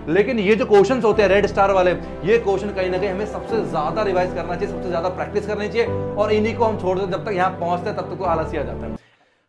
लेकिन ये जो क्वेश्चंस होते हैं रेड स्टार वाले, ये क्वेश्चन कहीं ना कहीं हमें सबसे ज्यादा रिवाइज करना चाहिए, सबसे ज्यादा प्रैक्टिस करनी चाहिए, और इन्हीं को हम छोड़ दें जब तक यहाँ पहुंचते हैं तब तक तो आलसी आ जाता है।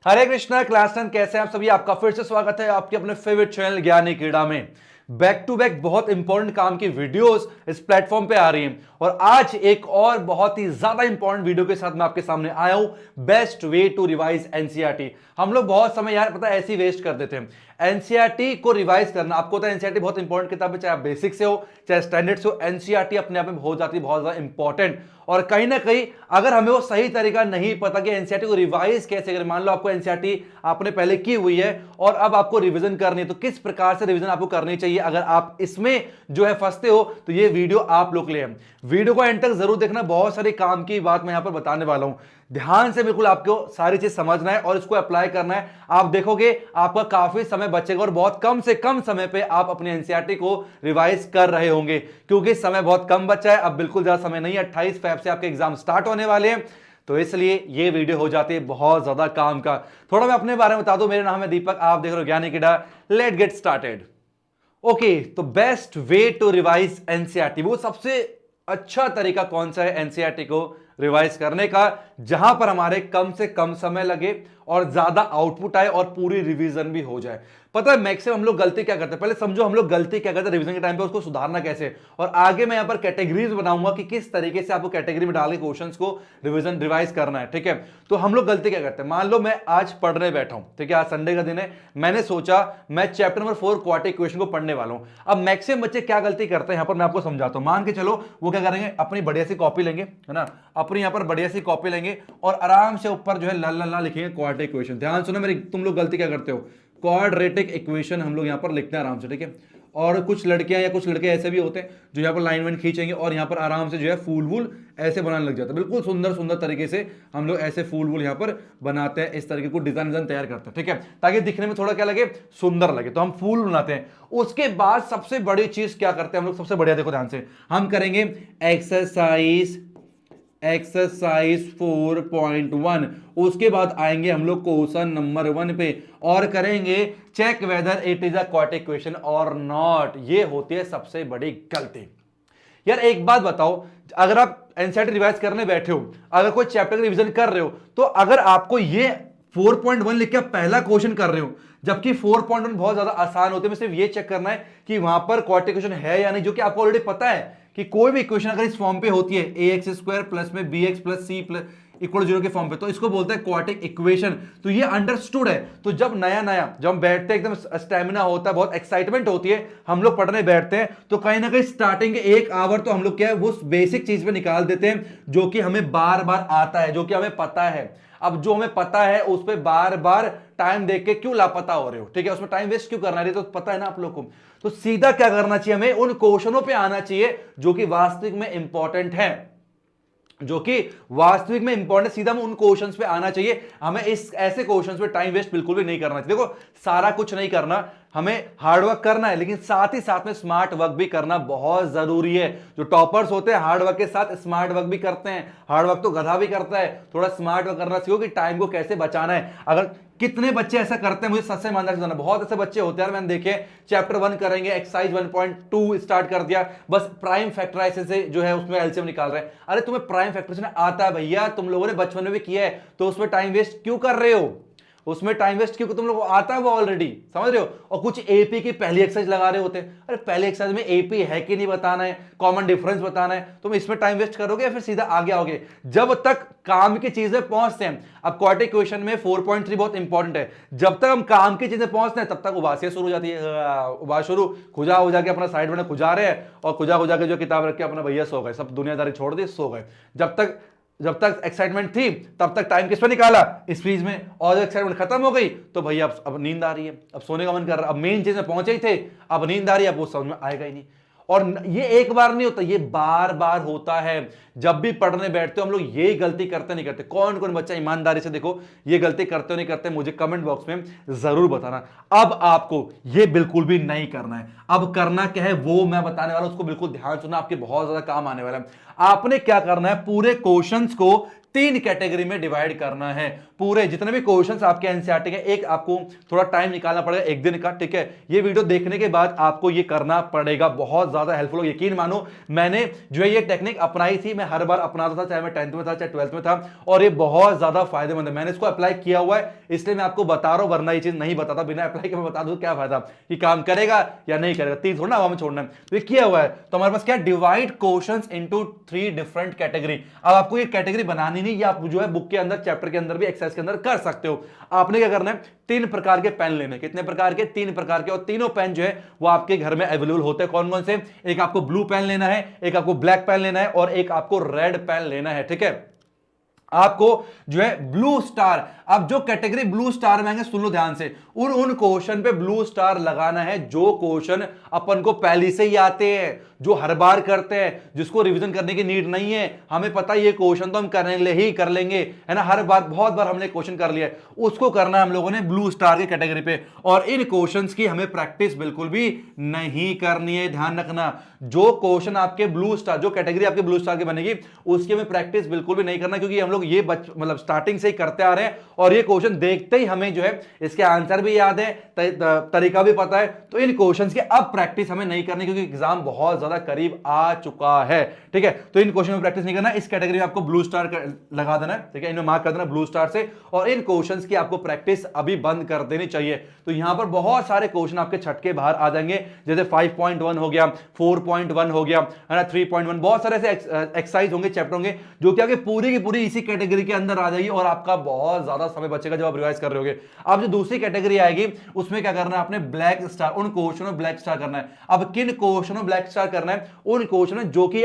हरे कृष्णा क्लास 10 कैसे हैं आप सभी, आपका फिर से स्वागत है आपके अपने फेवरेट चैनल ज्ञानी क्रीड़ा में। बैक टू बैक बहुत इंपॉर्टेंट काम की वीडियोस इस प्लेटफॉर्म पे आ रही हैं, और आज एक और बहुत ही ज्यादा इंपॉर्टेंट वीडियो के साथ मैं आपके सामने आया हूं, best way to revise NCERT. हम लोग बहुत समय यार पता है ऐसे ही वेस्ट कर देते हैं। एनसीईआरटी को रिवाइज करना, आपको पता है एनसीईआरटी बहुत इंपॉर्टेंट किताब है, चाहे आप बेसिक से हो चाहे स्टैंडर्ड से हो, एनसीईआरटी अपने आप में हो जाती है बहुत ज्यादा इंपॉर्टेंट। और कहीं ना कहीं अगर हमें वो सही तरीका नहीं पता कि एनसीईआरटी को रिवाइज कैसे करें, मान लो आपको एनसीईआरटी आपने पहले की हुई है और अब आपको रिवीजन करनी है, तो किस प्रकार से रिवीजन आपको करनी चाहिए, अगर आप इसमें जो है फंसते हो तो ये वीडियो आप लोग के लिए है। वीडियो को एंड तक जरूर देखना, बहुत सारे काम की बात मैं यहां पर बताने वाला हूं। ध्यान से बिल्कुल आपको सारी चीज समझना है और इसको अप्लाई करना है। आप देखोगे आपका काफी समय बचेगा और बहुत कम से कम समय पे आप अपनी एनसीईआरटी को रिवाइज कर रहे होंगे, क्योंकि समय बहुत कम बचा है, अब बिल्कुल ज्यादा समय नहीं है। 28 फेब से आपके एग्जाम स्टार्ट होने वाले हैं, तो इसलिए ये वीडियो हो जाती है बहुत ज्यादा काम का। थोड़ा मैं अपने बारे में बता दूं, मेरा नाम है दीपक, आप देख रहे हो ज्ञानी क्रीड़ा। Let get started. ओके, तो best way to revise NCERT, वो सबसे अच्छा तरीका कौन सा है एनसीईआरटी को रिवाइज करने का, जहां पर हमारे कम से कम समय लगे और ज्यादा आउटपुट आए और पूरी रिवीजन भी हो जाए। पता है मैक्सिमम हम लोग गलती क्या करते हैं, पहले समझो हम लोग गलती क्या करते हैं रिवीजन के टाइम पे, उसको सुधारना कैसे, और आगे मैं यहां पर कैटेगरीज बनाऊंगा कि किस तरीके से आपको कैटेगरी में डाल के क्वेश्चंस को रिवीजन रिवाइज करना है। ठीक है, तो हम लोग गलती क्या करते हैं, मान लो मैं आज पढ़ने बैठा हूं, ठीक है, आज संडे का दिन है, मैंने सोचा मैं चैप्टर नंबर 4 क्वाड्रेटिक इक्वेशन को पढ़ने वाला हूं। अब मैक्सिमम बच्चे क्या गलती करते हैं यहां पर मैं आपको समझाता हूं। मान के चलो वो क्या करेंगे, अपनी बढ़िया सी कॉपी लेंगे, है ना, अपनी यहां पर बढ़िया सी कॉपी लेंगे और आराम से ऊपर जो है ला ला ला लिखेंगे क्वाड्रेटिक इक्वेशन। ध्यान सुनो मेरी, तुम लोग गलती क्या करते हो, क्वाड्रेटिक इक्वेशन हम लोग यहां पर लिखते हैं आराम से, ठीक है। और कुछ लड़कियां या कुछ लड़के ऐसे भी होते हैं जो यहां पर लाइन वाइन खींचेंगे और यहां पर आराम से जो है फूल वूल ऐसे बनाने लग जाते हैं, बिल्कुल सुंदर सुंदर तरीके से हम लोग ऐसे फूल वूल यहां पर बनाते हैं, इस तरीके को डिजाइन तैयार करते हैं, ठीक है, ताकि दिखने में थोड़ा क्या लगे, सुंदर लगे, तो हम फूल बनाते हैं। उसके बाद सबसे बड़ी चीज क्या करते हैं हम लोग, सबसे बढ़िया देखो ध्यान से, हम करेंगे एक्सरसाइज 4.1, उसके बाद आएंगे हम लोग क्वेश्चन नंबर 1 पे और करेंगे check whether it is a quadratic equation और नॉट। ये होती है सबसे बड़ी गलती। यार एक बात बताओ, अगर आप एनसीईआरटी रिवाइज करने बैठे हो, अगर कोई चैप्टर का रिवीजन कर रहे हो, तो अगर आपको ये 4.1 लिख के पहला क्वेश्चन कर रहे हो, जबकि 4.1 बहुत ज्यादा आसान होते हैं, सिर्फ ये चेक करना है कि वहां पर क्वाड्रेटिक इक्वेशन है या नहीं, जो कि आपको ऑलरेडी पता है कि कोई भी इक्वेशन अगर इस फॉर्म पे होती है ax² प्लस में bx प्लस c इक्वल 0 के फॉर्म पे, तो इसको बोलते हैं क्वाड्रेटिक इक्वेशन। तो ये अंडरस्टूड है। तो जब नया नया जब हम बैठते हैं, एकदम स्टेमिना होता है, बहुत एक्साइटमेंट होती है, हम लोग पढ़ने बैठते हैं, तो कहीं ना कहीं स्टार्टिंग के 1 आवर तो हम लोग क्या है वो बेसिक चीज पे निकाल देते हैं जो कि हमें बार बार आता है, जो कि हमें पता है। अब जो हमें पता है उस पर बार बार टाइम देख के क्यों लापता हो रहे हो, ठीक है, उसमें टाइम वेस्ट क्यों करना है, तो पता है ना आप लोग को। तो सीधा क्या करना चाहिए, हमें उन क्वेश्चनों पे आना चाहिए जो कि वास्तविक में इंपॉर्टेंट है, जो कि वास्तविक में इंपॉर्टेंट, सीधा में उन क्वेश्चंस पे आना चाहिए। हमें इस ऐसे क्वेश्चंस पे टाइम वेस्ट बिल्कुल भी नहीं करना चाहिए। देखो सारा कुछ नहीं करना, हमें हार्डवर्क करना है, लेकिन साथ ही साथ में स्मार्ट वर्क भी करना बहुत जरूरी है। जो टॉपर्स होते हैं हार्ड वर्क के साथ स्मार्ट वर्क भी करते हैं, हार्ड वर्क तो गधा भी करता है, थोड़ा स्मार्ट वर्क करना सीखो कि टाइम को कैसे बचाना है। अगर कितने बच्चे ऐसा करते हैं, मुझे सच से ईमानदारी से बताना, बहुत ऐसे बच्चे होते हैं, मैंने देखे चैप्टर 1 करेंगे, एक्सरसाइज 1.2 स्टार्ट कर दिया, बस प्राइम फैक्टराइजेशन से जो है उसमें एलसीएम निकाल रहे हैं। अरे तुम्हें प्राइम फैक्टराइजेशन आता है भैया, तुम लोगों ने बचपन में भी किया है, तो उसमें टाइम वेस्ट क्यों कर रहे हो, उसमें टाइम वेस्ट क्योंकि तुम लोग को आता है वो ऑलरेडी, समझ रहे हो। और कुछ एपी की पहली एक्सरसाइज लगा रहे होते हैं, अरे पहले एक्सरसाइज में एपी है कि नहीं बताना है, कॉमन डिफरेंस बताना है, तुम इसमें टाइम वेस्ट करोगे या फिर सीधा आगे आओगे, जब तक काम की चीजें पहुंचते हैं। अब क्वाड्रेटिक इक्वेशन में 4.3 बहुत इंपॉर्टेंट है, जब तक हम काम की चीजें पहुंचते हैं तब तक उबासियां शुरू हो जाती है, उबास शुरू, खुजा हो जाके अपना साइड में खुजा रहे हैं, और खुजा खुजा के जो किताब रख के अपना भैया सो गए, सब दुनियादारी छोड़ दी, सो गए। जब तक एक्साइटमेंट थी तब तक टाइम किस पे निकाला, इस चीज में, और जब एक्साइटमेंट खत्म हो गई तो भैया अब नींद आ रही है, अब सोने का मन कर रहा है, अब मेन चीज में पहुंचे ही थे, अब नींद आ रही है, अब वो समझ में आएगा ही नहीं। और ये एक बार नहीं होता, ये बार बार होता है। जब भी पढ़ने बैठते हो हम लोग ये गलती करते नहीं करते? कौन कौन बच्चा ईमानदारी से देखो ये गलती करते हो नहीं करते, मुझे कमेंट बॉक्स में जरूर बताना। अब आपको ये बिल्कुल भी नहीं करना है। अब करना क्या है वो मैं बताने वाला हूं, उसको बिल्कुल ध्यान सुनना, आपके बहुत ज्यादा काम आने वाला है। आपने क्या करना है, पूरे क्वेश्चंस को 3 कैटेगरी में डिवाइड करना है। पूरे जितने भी क्वेश्चंस आपके एनसीईआरटी के, एक आपको थोड़ा टाइम निकालना पड़ेगा, एक दिन का, ठीक है? ये वीडियो देखने के बाद आपको ये करना पड़ेगा, बहुत ज्यादा हेल्पफुल हो, यकीन मानो। मैंने जो है ये टेक्निक अपनाई थी, मैं हर बार अपनाता था, चाहे मैं 10th में था चाहे 12th में था, और ये बहुत ज्यादा फायदेमंद है। मैंने इसको अप्लाई किया हुआ है, इसलिए मैं आपको बता रहा हूं, वरना ये चीज नहीं बताता। बिना अप्लाई के मैं बता दूं क्या फायदा, कि काम करेगा या नहीं करेगा, 3 थोड़ा हवा में छोड़ना है। तो ये किया हुआ है, तो हमारे पास क्या, divide questions into 3 different category. अब आपको ये कैटेगरी बनानी नहीं, या आप जो है बुक के अंदर, चैप्टर के अंदर भी, एक्सरसाइज के अंदर कर सकते हो। आपने क्या करना है, 3 प्रकार के पेन लेने। कितने प्रकार के? 3 प्रकार के। और तीनों पेन जो है वो आपके घर में अवेलेबल होते हैं। कौन कौन से? एक आपको ब्लू पेन लेना है, एक आपको ब्लैक पेन लेना है, और एक आपको रेड पेन लेना है, ठीक है? आपको जो है ब्लू स्टार, अब जो कैटेगरी ब्लू स्टार में आएंगे, सुन लो ध्यान से, उन क्वेश्चन पे ब्लू स्टार लगाना है जो क्वेश्चन अपन को पहले से ही आते हैं, जो हर बार करते हैं, जिसको रिवीजन करने की नीड नहीं है। हमें पता है ये क्वेश्चन तो हम करने ही कर लेंगे, है ना, हर बार, बहुत बार हमने क्वेश्चन कर लिया है, उसको करना है हम लोगों ने ब्लू स्टार की कैटेगरी पे। और इन क्वेश्चंस की हमें प्रैक्टिस बिल्कुल भी नहीं करनी है, ध्यान रखना। जो क्वेश्चन आपके ब्लू स्टार, जो कैटेगरी आपके ब्लू स्टार की बनेगी, उसकी हमें प्रैक्टिस बिल्कुल भी नहीं करना, क्योंकि हम लोग ये मतलब स्टार्टिंग से ही करते आ रहे हैं, और ये क्वेश्चन देखते ही हमें जो है इसके आंसर भी याद है, तरीका भी पता है। तो इन क्वेश्चंस की अब प्रैक्टिस हमें नहीं करनी, क्योंकि एग्जाम बहुत ज्यादा करीब आ चुका है, ठीक है? तो इन क्वेश्चन में प्रैक्टिस नहीं करना, इस कैटेगरी में आपको ब्लू स्टार लगा देना है, ठीक है? इन्हें मार्क कर देना ब्लू स्टार से, और इन क्वेश्चंस की आपको प्रैक्टिस अभी बंद कर देनी चाहिए। तो यहां पर बहुत सारे क्वेश्चन आपके छटके बाहर आ जाएंगे, जैसे 5.1 हो गया, 4.1 हो गया, है ना, 3.1, बहुत सारे ऐसे एक्सरसाइज होंगे, चैप्टर होंगे, जो कि आगे पूरी की पूरी इसी कैटेगरी के अंदर आ जाएगी, और आपका बहुत ज्यादा समय बचेगा जब आप रिवाइज कर रहे होगे। अब जो दूसरी कैटेगरी आएगी, उसमें क्या करना है, आपने ब्लैक स्टार, उन क्वेश्चनों में ब्लैक स्टार करना है। अब किन क्वेश्चनों में ब्लैक स्टार करना है? उन क्वेश्चनों जो कि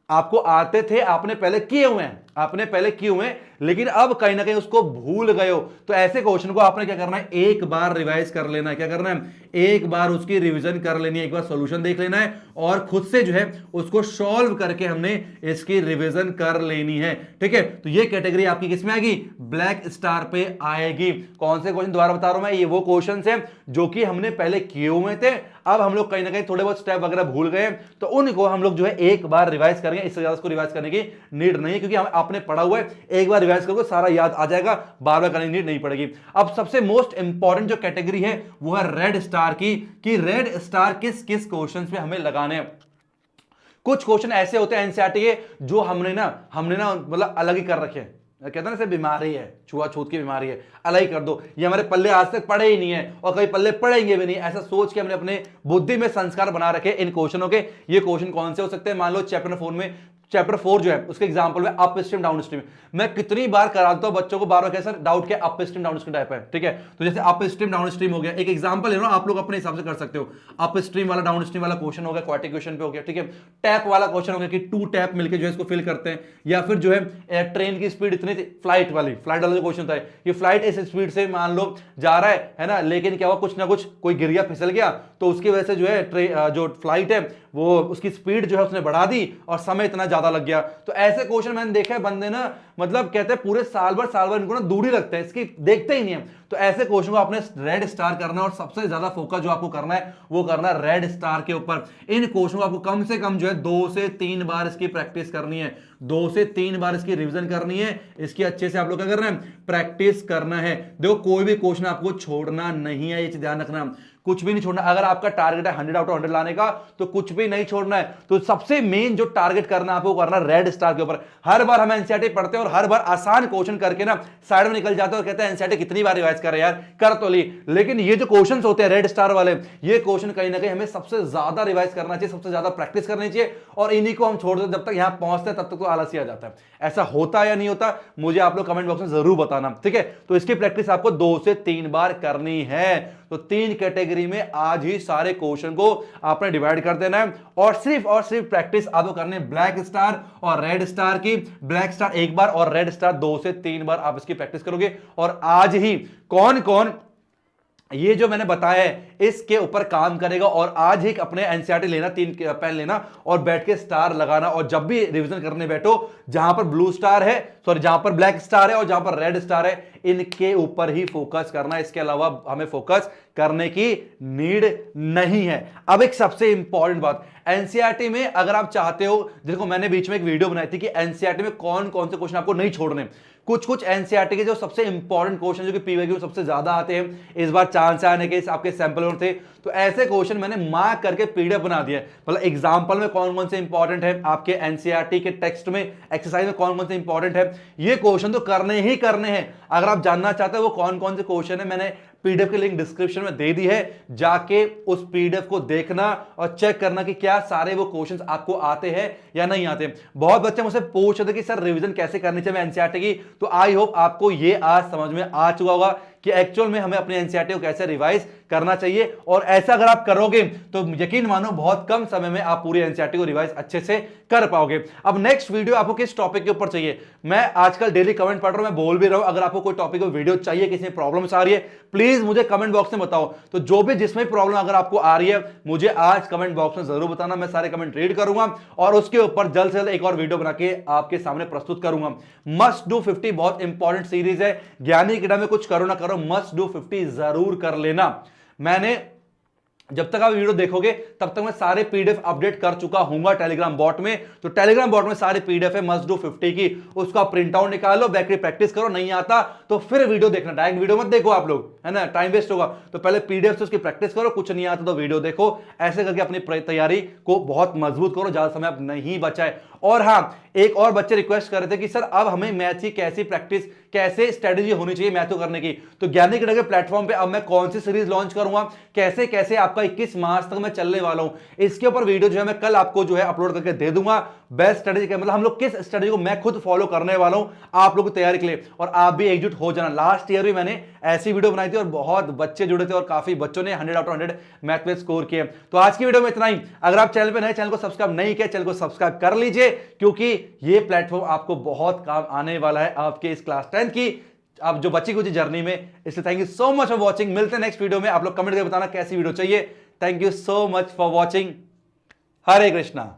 आपको आते थे, आपने पहले किए हुए हैं, आपने पहले किए हुए हैं, लेकिन अब कहीं ना कहीं उसको भूल गए हो। तो ऐसे क्वेश्चन को आपने क्या करना है, एक बार रिवाइज कर लेना है। क्या करना है? एक बार उसकी रिवीजन कर लेनी है, एक बार सॉल्यूशन देख लेना है, और खुद से जो है उसको सॉल्व करके हमने इसकी रिवीजन कर लेनी है, ठीक है? तो ये कैटेगरी आपकी किसमें आएगी? ब्लैक स्टार पे आएगी। कौन से क्वेश्चन दोबारा बता रहा हूं मैं, ये वो क्वेश्चन है जो कि हमने पहले किए हुए थे, अब हम लोग कहीं ना कहीं थोड़े बहुत स्टेप वगैरह भूल गए, तो उनको हम लोग जो है एक बार रिवाइज करेंगे। इससे ज्यादा उसको रिवाइज करने की नीड नहीं है, क्योंकि हम आपने पढ़ा हुआ है, एक बार रिवाइज करोगे सारा याद आ जाएगा, बार बार करने की नीड नहीं पड़ेगी। अब सबसे मोस्ट इंपॉर्टेंट जो कैटेगरी है वो है रेड स्टार की, कि रेड स्टार किस किस क्वेश्चन पे हमें लगाने हैं। कुछ क्वेश्चन ऐसे होते हैं एनसीईआरटी के, जो हमने ना मतलब अलग ही कर रखे हैं, कहते हैं ना से बीमारी है, छुआछूत की बीमारी है, अलग ही कर दो, ये हमारे पल्ले आज तक पड़े ही नहीं है, और कभी पल्ले पड़ेंगे भी नहीं, ऐसा सोच के हमने अपने बुद्धि में संस्कार बना रखे इन क्वेश्चनों के। ये क्वेश्चन कौन से हो सकते हैं? मान लो चैप्टर 4 जो है उसके एग्जांपल में अप स्ट्रीम डाउन स्ट्रीम, मैं कितनी बार कराता हूं बच्चों को, बार बार कैसा डाउट क्या, up stream down stream type है, ठीक है? तो जैसे अप स्ट्रीम डाउन स्ट्रीम हो गया, एक एग्जांपल ले लो, आप लोग अपने हिसाब से कर सकते हो। अप स्ट्रीम वाला डाउन स्ट्रीम वाला क्वेश्चन हो गया, क्वाड्रेटिक क्वेश्चन पे हो गया, ठीक है? टैप वाला क्वेश्चन हो गया कि 2 टैप मिलकर जो है इसको फिल करते हैं, या फिर जो है ट्रेन की स्पीड इतनी, फ्लाइट वाला जो क्वेश्चन था, ये फ्लाइट इस स्पीड से मान लो जा रहा है ना, लेकिन क्या हुआ, कुछ ना कुछ कोई गिर गया, फिसल गया, तो उसकी वजह से जो है जो फ्लाइट है वो उसकी स्पीड जो है उसने बढ़ा दी, और समय इतना ज्यादा लग गया। तो ऐसे क्वेश्चन मैंने देखा है, बंदे ना मतलब कहते हैं पूरे साल भर इनको ना दूर ही लगता है, इसकी देखते ही नहीं है। तो ऐसे क्वेश्चन को आपने रेड स्टार करना है, और सबसे ज्यादा फोकस जो आपको करना है वो करना है रेड स्टार के ऊपर। इन क्वेश्चन को आपको कम से कम जो है 2 से 3 बार इसकी प्रैक्टिस करनी है, 2 से 3 बार इसकी रिवीजन करनी है, इसकी अच्छे से आप लोग क्या करना है, प्रैक्टिस करना है। देखो कोई भी क्वेश्चन आपको छोड़ना नहीं है, ये चीज ध्यान रखना, कुछ भी नहीं छोड़ना। अगर आपका टारगेट है 100 आउट ऑफ 100 लाने का, तो कुछ भी नहीं छोड़ना है। तो सबसे मेन जो टारगेट करना है आपको करना रेड स्टार के ऊपर। हर बार हम एनसीईआरटी पढ़ते हैं और हर बार आसान क्वेश्चन करके ना साइड में निकल जाते हैं और कहते हैं एनसीईआरटी कितनी बार रिवाइज कर रहे हैं यार, कर तो ली। लेकिन ये जो क्वेश्चन होते हैं रेड स्टार वाले, ये क्वेश्चन कहीं ना कहीं हमें सबसे ज्यादा रिवाइज करना चाहिए, सबसे ज्यादा प्रैक्टिस करनी चाहिए, और इन्हीं को हम छोड़ देते जब तक यहां पहुंचते हैं तब तक तो आलसी आ जाता है। ऐसा होता है या नहीं होता, मुझे आप लोग कमेंट बॉक्स में जरूर बताना, ठीक है? तो इसकी प्रैक्टिस आपको 2 से 3 बार करनी है। तो 3 कैटेगरी में आज ही सारे क्वेश्चन को आपने डिवाइड कर देना है, और सिर्फ प्रैक्टिस आपको करनी है ब्लैक स्टार और रेड स्टार की। ब्लैक स्टार एक बार और रेड स्टार 2 से 3 बार आप इसकी प्रैक्टिस करोगे। और आज ही कौन कौन ये जो मैंने बताया है इसके ऊपर काम करेगा और आज ही अपने एनसीईआरटी लेना, 3 पेन लेना और बैठ के स्टार लगाना। और जब भी रिवीजन करने बैठो, जहां पर ब्लू स्टार है, सॉरी जहां पर ब्लैक स्टार है और जहां पर रेड स्टार है, इनके ऊपर ही फोकस करना। इसके अलावा हमें फोकस करने की नीड नहीं है। अब एक सबसे इंपॉर्टेंट बात, एनसीईआरटी में अगर आप चाहते हो, देखो मैंने बीच में एक वीडियो बनाई थी कि एनसीईआरटी में कौन कौन से क्वेश्चन आपको नहीं छोड़ने। कुछ एनसीईआरटी के जो सबसे इंपॉर्टेंट क्वेश्चन जो कि पीवाईक्यू सबसे ज्यादा आते हैं, इस बार चांस आने के आपके सैंपल और थे, तो ऐसे क्वेश्चन मैंने मार्क करके पीडीएफ बना दिया है। मतलब एग्जांपल में कौन कौन से इंपॉर्टेंट है, आपके एनसीईआरटी के टेक्स्ट में एक्सरसाइज में कौन कौन से इंपॉर्टेंट है, ये क्वेश्चन तो करने ही करने हैं। अगर आप जानना चाहते हो वो कौन कौन से क्वेश्चन है, मैंने पीडीएफ की लिंक डिस्क्रिप्शन में दे दी है, जाके उस पीडीएफ को देखना और चेक करना कि क्या सारे वो क्वेश्चंस आपको आते हैं या नहीं आते। बहुत बच्चे मुझसे पूछ रहे थे कि सर रिवीजन कैसे करनी चाहिए एनसीईआरटी की, तो आई होप आपको ये आज समझ में आ चुका होगा कि एक्चुअल में हमें अपने एनसीईआरटी को कैसे रिवाइज करना चाहिए। और ऐसा अगर आप करोगे तो यकीन मानो बहुत कम समय में आप पूरी एनसीईआरटी को रिवाइज अच्छे से कर पाओगे। अब नेक्स्ट वीडियो आपको किस टॉपिक के ऊपर चाहिए, मैं आजकल डेली कमेंट पढ़ रहा हूं, मैं बोल भी रहा हूं, अगर आपको कोई टॉपिक को वीडियो चाहिए, किसी में प्रॉब्लम्स आ रही है, प्लीज मुझे कमेंट बॉक्स में बताओ। तो जो भी जिसमें प्रॉब्लम अगर आपको आ रही है, मुझे आज कमेंट बॉक्स में जरूर बताना, मैं सारे कमेंट रीड करूंगा और उसके ऊपर जल्द से जल्द एक और वीडियो बना के आपके सामने प्रस्तुत करूंगा। मस्ट डू 50 बहुत इंपॉर्टेंट सीरीज है, ज्ञानी किडा में कुछ करो ना करो, मस्ट डू 50 जरूर कर लेना। मैंने जब तक आप वीडियो देखोगे तब तक मैं सारे पीडीएफ अपडेट कर चुका हूंगा टेलीग्राम बॉट में। तो टेलीग्राम बॉट में सारे पीडीएफ है मस्ट डू 50 की, उसका प्रिंट आउट निकालो, बैकरी प्रैक्टिस करो, नहीं आता तो फिर वीडियो देखना, डायरेक्ट वीडियो मत देखो आप लोग, है ना, टाइम वेस्ट होगा। तो पहले पीडीएफ से उसकी प्रैक्टिस करो, कुछ नहीं आता तो वीडियो देखो, ऐसे करके अपनी तैयारी को बहुत मजबूत करो, ज्यादा समय आप नहीं बचाए। और हाँ, एक और बच्चे रिक्वेस्ट कर रहे थे कि सर अब हमें मैथ की कैसी प्रैक्टिस, कैसे स्ट्रेटेजी होनी चाहिए मैथ को करने की। तो ज्ञानी किडा के प्लेटफॉर्म पे अब मैं कौन सी सीरीज लॉन्च करूंगा, कैसे कैसे आपका 21 मार्च तक मैं चलने वाला हूं, इसके ऊपर वीडियो जो है मैं कल आपको जो है अपलोड करके दे दूंगा। बेस्ट स्ट्रेटेजी मतलब हम लोग किस स्ट्रेटेजी को मैं खुद फॉलो करने वाला हूं आप लोग की तैयारी के लिए, और आप भी एकजुट हो जाना। लास्ट ईयर भी मैंने ऐसी वीडियो बनाई थी और बहुत बच्चे जुड़े थे और काफी बच्चों ने 100 आउट ऑफ 100 मैथ में स्कोर किए। तो आज की वीडियो में इतना ही। अगर आप चैनल पे नए, चैनल को सब्सक्राइब नहीं किया, चैनल को सब्सक्राइब कर लीजिए, क्योंकि ये प्लेटफॉर्म आपको बहुत काम आने वाला है आपके इस क्लास 10 की आप जो बची कुछ जर्नी में। इसलिए thank you so much for watching. मिलते हैं नेक्स्ट वीडियो में। आप लोग कमेंट करके बताना कैसी वीडियो चाहिए। Thank you so much for watching. Hare Krishna.